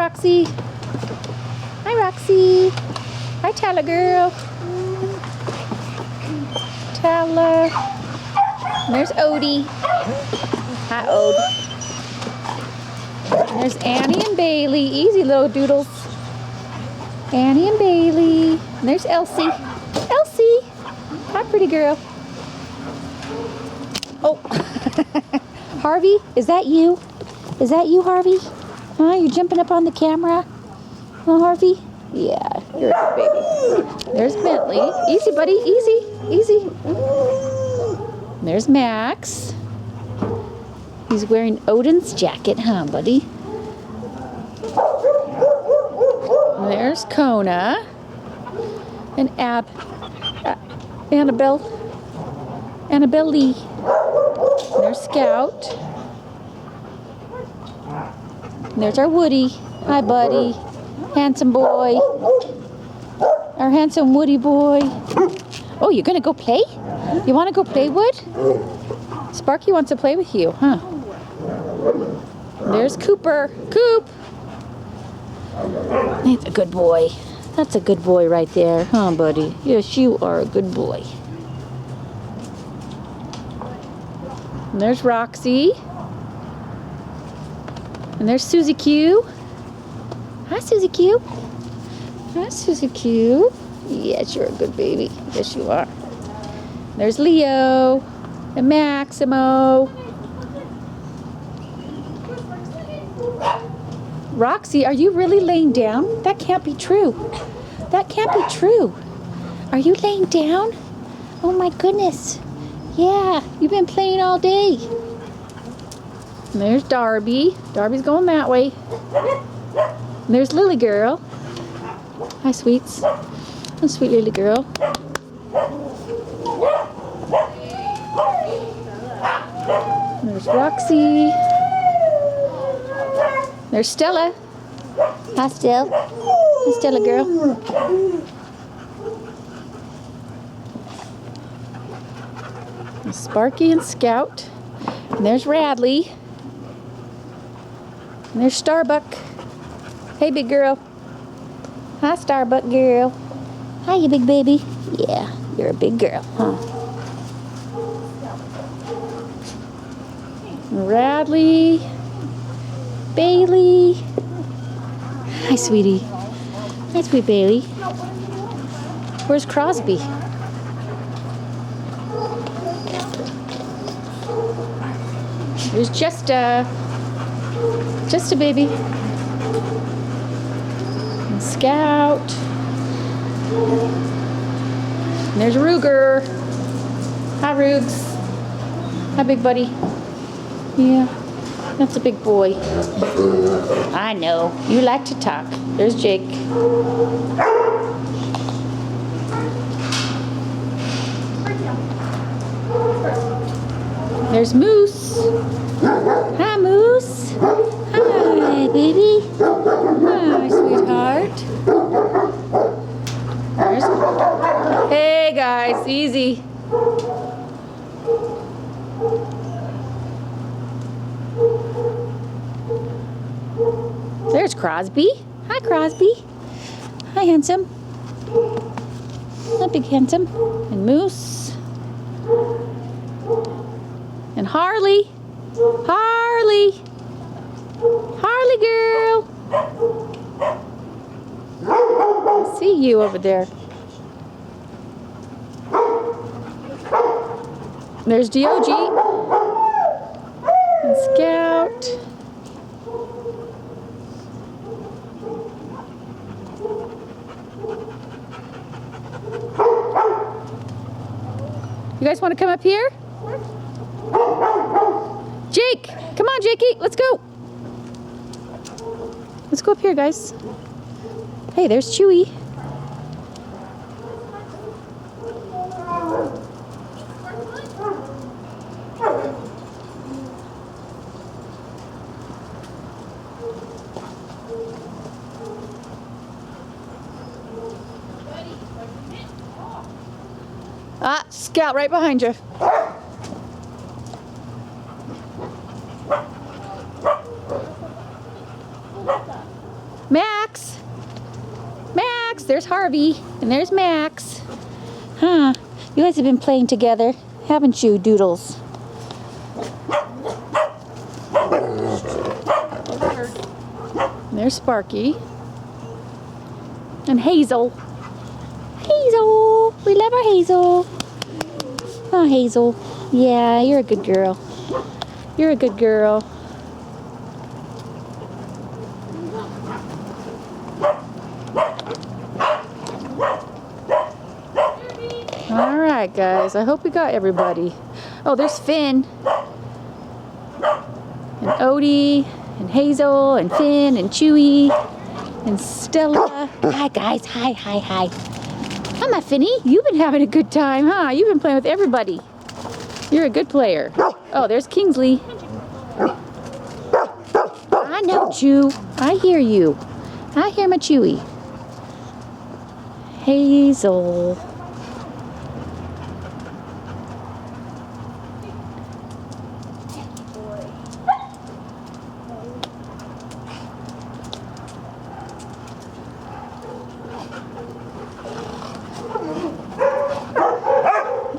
Roxy. Hi, Roxy. Hi, Tala girl. Tala. And there's Odie. Hi, Ode. And there's Annie and Bailey. Easy little doodles. Annie and Bailey. And there's Elsie. Elsie. Hi, pretty girl. Oh. Harvey, is that you? Is that you, Harvey? Huh? You're jumping up on the camera? Huh, Harvey? Yeah, you're a good baby. There's Bentley. Easy, buddy. Easy. Easy. There's Max. He's wearing Odin's jacket, huh, buddy? And there's Kona. And Annabelle. Annabelle Lee. And there's Scout. And there's our Woody. Hi, buddy. Handsome boy. Our handsome Woody boy. Oh, you're going to go play? You want to go play, Wood? Sparky wants to play with you, huh? There's Cooper. Coop! That's a good boy. That's a good boy right there, huh, buddy? Yes, you are a good boy. And there's Roxy. And there's Susie Q. Hi, Susie Q. Hi, Susie Q. Yes, you're a good baby. Yes, you are. There's Leo. And Maximo. Roxy, are you really laying down? That can't be true. That can't be true. Are you laying down? Oh my goodness. Yeah, you've been playing all day. And there's Darby. Darby's going that way. And there's Lily Girl. Hi, sweets. Oh, sweet Lily Girl. And there's Roxy. There's Stella. Hi, Stella. Hi, Stella girl. And Sparky and Scout. And there's Radley. And there's Starbuck. Hey, big girl. Hi, Starbuck girl. Hi, you big baby. Yeah, you're a big girl, huh? Radley. Bailey. Hi, sweetie. Hi, sweet Bailey. Where's Crosby? There's just a baby. And Scout. And there's Ruger. Hi, Rugs. Hi, big buddy. Yeah, that's a big boy. I know. You like to talk. There's Jake. There's Moose. Hi, Moose. Hi, baby. Hi, sweetheart. Hey, guys. Easy. There's Crosby. Hi, Crosby. Hi, handsome. Hi, big handsome. And Moose. And Harley. Harley. Harley girl. I see you over there. There's DOG. And Scout. You guys want to come up here? Jake! Come on, Jakey! Let's go! Let's go up here, guys. Hey, there's Chewy. Ah, Scout right behind you. Max! Max! There's Harvey. And there's Max. Huh. You guys have been playing together, haven't you, Doodles? There's Sparky. And Hazel. Hazel! We love our Hazel. Oh, Hazel. Yeah, you're a good girl. You're a good girl. All right, guys. I hope we got everybody. Oh, there's Finn. And Odie. And Hazel. And Finn. And Chewy. And Stella. Hi, guys. Hi, hi, hi. Hi, Finny. You've been having a good time, huh? You've been playing with everybody. You're a good player. Oh, there's Kingsley. I know, Chew. I hear you. I hear my Chewy. Hazel.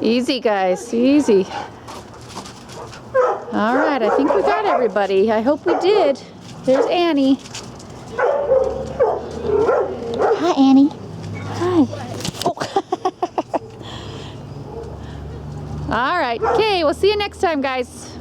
Easy, guys. Easy. All right, I think we got everybody. I hope we did. There's Annie. Hi, Annie. Hi. Oh. All right. Okay, we'll see you next time, guys.